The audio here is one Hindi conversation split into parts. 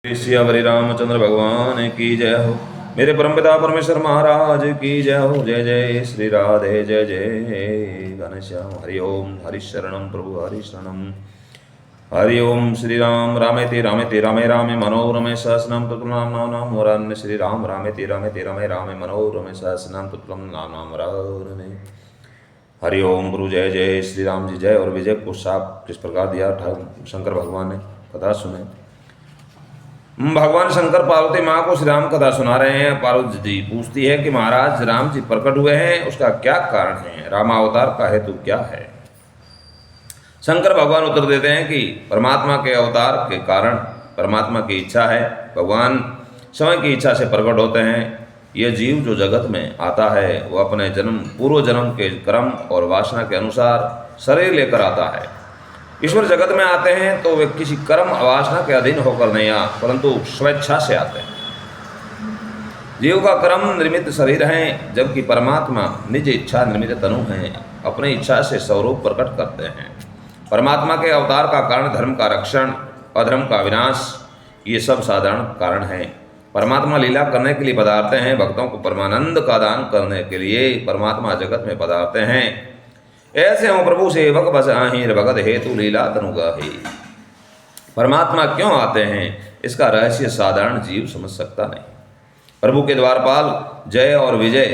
श्री हरि रामचंद्र भगवान की जय हो। मेरे परमपिता परमेश्वर महाराज की जय हो। जय जय श्री राधे जय जय घनश्याम। हरि ओम हरिशरणम प्रभु हरिशरणम। हरि ओम श्री राम रामेति रामे रामे मनोरमे सहस्रनाम तत्पुरुषां नाम वरान्य श्री राम रामेति रामे रामे मनोरमे सहस्रनाम तत्पुरुषां नाम वरान्य। हरि ओम गुरु जय जय श्री राम जी जय। और विजय को साप किस प्रकार दिया शंकर भगवान ने, कथा सुने। भगवान शंकर पार्वती माँ को श्री राम कथा सुना रहे हैं। पार्वती जी पूछती है कि महाराज राम जी प्रकट हुए हैं, उसका क्या कारण है, रामावतार का हेतु क्या है। शंकर भगवान उत्तर देते हैं कि परमात्मा के अवतार के कारण परमात्मा की इच्छा है। भगवान समय की इच्छा से प्रकट होते हैं। यह जीव जो जगत में आता है वह अपने पूर्व जन्म के कर्म और वासना के अनुसार शरीर लेकर आता है। ईश्वर जगत में आते हैं तो वे किसी कर्म वासना के अधीन होकर नहीं आ, परंतु स्वेच्छा से आते हैं। जीव का कर्म निर्मित शरीर है, जबकि परमात्मा निज इच्छा निर्मित तनु है, अपनी इच्छा से स्वरूप प्रकट करते हैं। परमात्मा के अवतार का कारण धर्म का रक्षण, अधर्म का विनाश, ये सब साधारण कारण हैं। परमात्मा लीला करने के लिए पधारते हैं। भक्तों को परमानंद का दान करने के लिए परमात्मा जगत में पधारते हैं। ऐसे हो प्रभु सेवक बस आहिर भगत हेतु लीला तनुगाही। परमात्मा क्यों आते हैं, इसका रहस्य साधारण जीव समझ सकता नहीं। प्रभु के द्वारपाल जय और विजय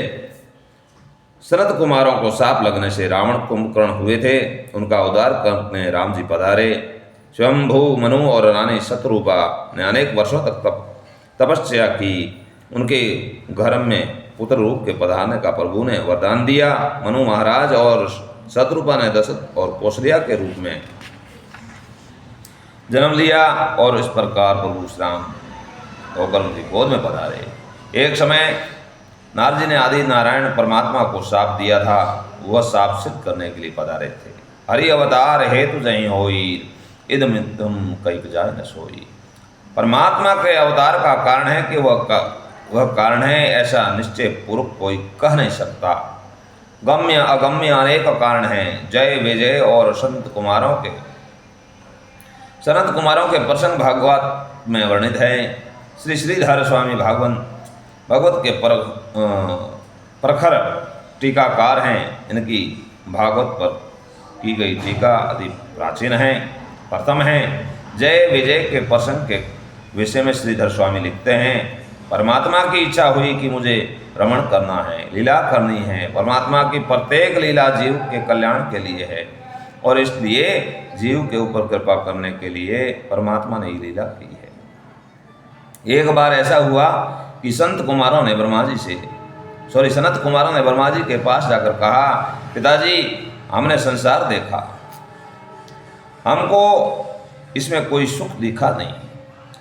शरद कुमारों को साप लगने से रावण कुंभकर्ण हुए थे। उनका उद्धार करने राम जी पधारे। स्वयंभू मनु और रानी शत्रुपा ने अनेक वर्षों तक तपस्या की। उनके घर में पुत्र रूप के पधारने का प्रभु ने वरदान दिया। मनु महाराज और शत्रुपा ने दशरथ और कौशल्या के रूप में जन्म लिया और इस प्रकार प्रभु श्री राम होकर उनकी गोद में पधारे। एक समय नारद जी ने आदि नारायण परमात्मा को शाप दिया था। वह शाप सिद्ध करने के लिए पधारे थे। हरि अवतार हेतु जही होई, इदम इदम कई जाय न सोई। परमात्मा के अवतार का कारण है कि वह कारण है, ऐसा निश्चय पूर्वक कोई कह नहीं सकता। गम्य अगम्य अनेक कारण हैं। जय विजय और संत कुमारों के प्रसंग भागवत में वर्णित हैं। श्री श्रीधर स्वामी भगवत के प्रखर टीकाकार हैं। इनकी भागवत पर की गई टीका अति प्राचीन है, प्रथम है। जय विजय के प्रसंग के विषय में श्रीधर स्वामी लिखते हैं, परमात्मा की इच्छा हुई कि मुझे रमण करना है, लीला करनी है। परमात्मा की प्रत्येक लीला जीव के कल्याण के लिए है और इसलिए जीव के ऊपर कृपा करने के लिए परमात्मा ने लीला की है। एक बार ऐसा हुआ कि सनत कुमारों ने ब्रह्मा जी के पास जाकर कहा, पिताजी हमने संसार देखा, हमको इसमें कोई सुख दिखा नहीं।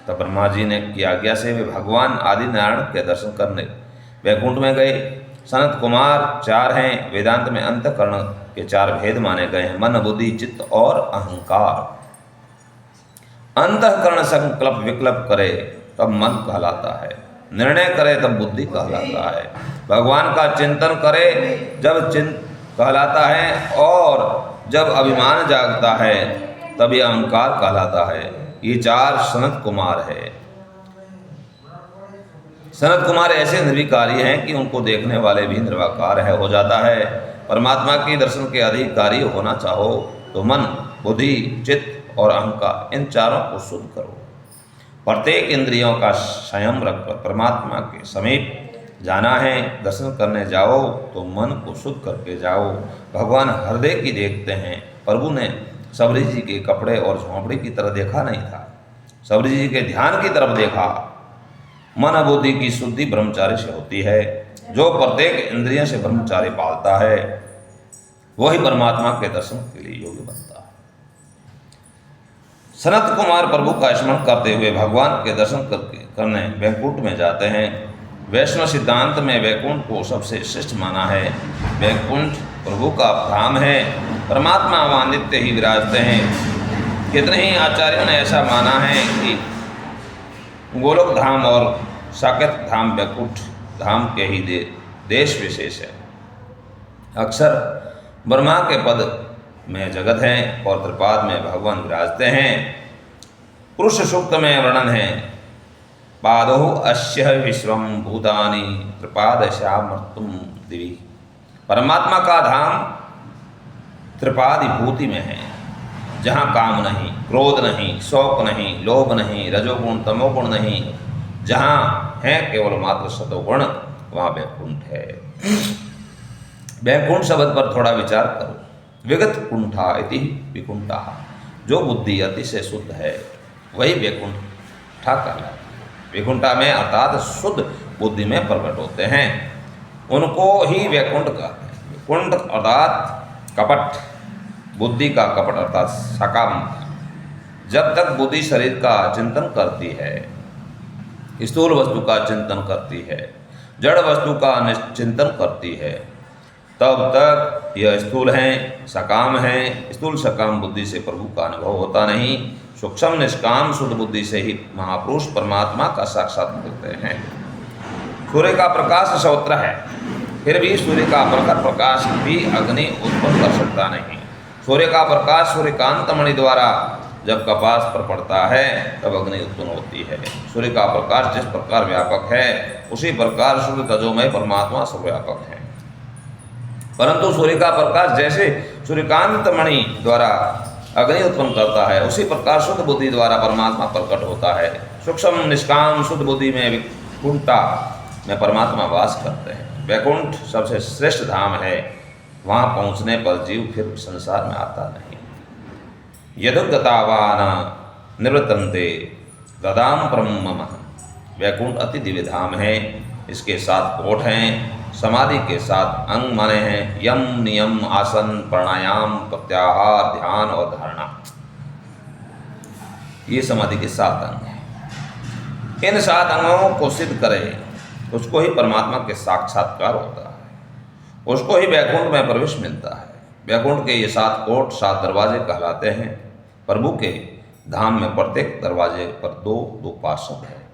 तब ब्रह्मा जी ने की आज्ञा से वे भगवान आदि नारायण के दर्शन करने वैकुंठ में गए। सनत कुमार चार हैं। वेदांत में अंतःकरण के चार भेद माने गए हैं, मन बुद्धि चित्त और अहंकार। अंतःकरण संकल्प विकल्प करे तब मन कहलाता है, निर्णय करे तब बुद्धि कहलाता है, भगवान का चिंतन करे जब चिंत कहलाता है, और जब अभिमान जागता है तब यह अहंकार कहलाता है। ये चार सनत कुमार है। सनत कुमार ऐसे निर्विकारी हैं कि उनको देखने वाले भी निर्विकार हो जाता है। परमात्मा के दर्शन के अधिकारी होना चाहो तो मन बुद्धि चित्त और अहंकार, इन चारों को शुद्ध करो। प्रत्येक इंद्रियों का संयम रखकर परमात्मा के समीप जाना है। दर्शन करने जाओ तो मन को शुद्ध करके जाओ। भगवान हृदय की देखते हैं। प्रभु ने सबरी जी के कपड़े और झोंपड़ी की तरफ देखा नहीं था, सबरी जी के ध्यान की तरफ देखा। मन बुद्धि की शुद्धि ब्रह्मचारी से होती है। जो प्रत्येक इंद्रियों से ब्रह्मचारी पालता है वही परमात्मा के दर्शन के लिए योग्य बनता है। सनत कुमार प्रभु का स्मरण करते हुए भगवान के दर्शन करने वैकुंठ में जाते हैं। वैष्णव सिद्धांत में वैकुंठ को सबसे श्रेष्ठ माना है। वैकुंठ प्रभु का धाम है। परमात्मा वहाँ नित्य ही विराजते हैं। कितने ही आचार्यों ने ऐसा माना है कि गोलोक धाम और साकेत धाम वैकुंठ धाम के ही देश विशेष है। अक्सर ब्रह्मा के पद में जगत है और त्रिपाद में भगवान विराजते हैं। पुरुष सूक्त में वर्णन है पादौ अस्य विश्वम भूतानि त्रिपादशामर्तुम दिवि। परमात्मा का धाम त्रिपादिभूति में है, जहाँ काम नहीं, क्रोध नहीं, शौक नहीं, लोभ नहीं, रजोगुण तमोगुण नहीं, जहाँ है केवल मात्र सतोगुण, वहाँ वैकुंठ है। वैकुंठ शब्द पर थोड़ा विचार करो। विगत कुंठा इति विकुंठा, जो बुद्धि अतिशय शुद्ध है वही वैकुंठा कहलाता है। वैकुंठा में अर्थात शुद्ध बुद्धि में प्रकट होते हैं, उनको ही वैकुंठ कहते हैं। वैकुंठ अर्थात कपट, बुद्धि का कपट अर्थात सकाम। जब तक बुद्धि शरीर का चिंतन करती है, स्थूल वस्तु का चिंतन करती है, जड़ वस्तु का चिंतन करती है, तब तक यह स्थूल हैं, सकाम हैं। स्थूल सकाम बुद्धि से प्रभु का अनुभव होता नहीं। सूक्ष्म निष्काम शुद्ध बुद्धि से ही महापुरुष परमात्मा का साक्षात करते हैं। सूर्य का प्रकाश सर्वत्र है, फिर भी सूर्य का प्रखर प्रकाश भी अग्नि उत्पन्न कर सकता नहीं। सूर्य का प्रकाश सूर्यकांत मणि द्वारा जब कपास पर पड़ता है तब अग्नि उत्पन्न होती है। सूर्य का प्रकाश जिस प्रकार व्यापक है, उसी प्रकार शुद्ध तजोमय परमात्मा सर्वव्यापक है। परंतु सूर्य का प्रकाश जैसे सूर्यकांत मणि द्वारा अग्नि उत्पन्न करता है, उसी प्रकार शुद्ध बुद्धि द्वारा परमात्मा प्रकट होता है। सूक्ष्म निष्काम शुद्ध बुद्धि में वैकुंठा में परमात्मा वास करते हैं। वैकुंठ सबसे श्रेष्ठ धाम है, वहाँ पहुँचने पर जीव फिर संसार में आता नहीं। यदुगतावान निवृत्तन्ते ददाम परम मम। वैकुंठ अति दिव्य धाम है, इसके 7 कोट हैं, समाधि के 7 अंग माने हैं, यम, नियम, आसन, प्राणायाम, प्रत्याहार, ध्यान और धारणा। ये समाधि के 7 अंग हैं। इन 7 अंगों को सिद्ध करे उसको ही परमात्मा के साक्षात्कार होता है, उसको ही वैकुंठ में प्रवेश मिलता है। वैकुंठ के ये 7 कोट 7 दरवाजे कहलाते हैं। प्रभु के धाम में प्रत्येक दरवाजे पर 2-2 पार्षद हैं।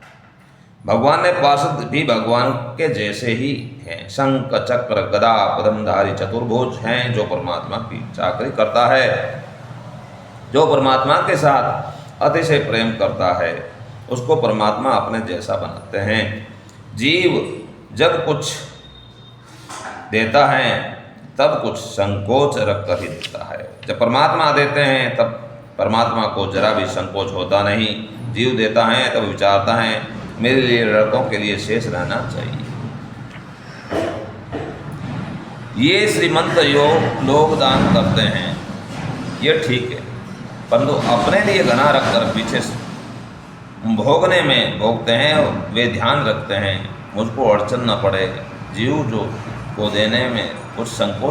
भगवान ने पार्षद भी भगवान के जैसे ही हैं। शंख चक्र गदा पद्मधारी चतुर्भुज हैं, जो परमात्मा की चाकरी करता है, जो परमात्मा के साथ अतिशय प्रेम करता है, उसको परमात्मा अपने जैसा बनाते हैं। जीव जब कुछ देता है तब कुछ संकोच रख कर ही देता है। जब परमात्मा देते हैं तब परमात्मा को जरा भी संकोच होता नहीं। जीव देता है तब विचारता है मेरे लिए, लड़कों के लिए शेष रहना चाहिए। ये श्रीमंत लोग दान करते हैं, ये ठीक है, परंतु अपने लिए घना रखकर पीछे भोगने में भोगते हैं, वे ध्यान रखते हैं मुझको अड़चन न पड़े। जीव जो को देने में कुछ संकोच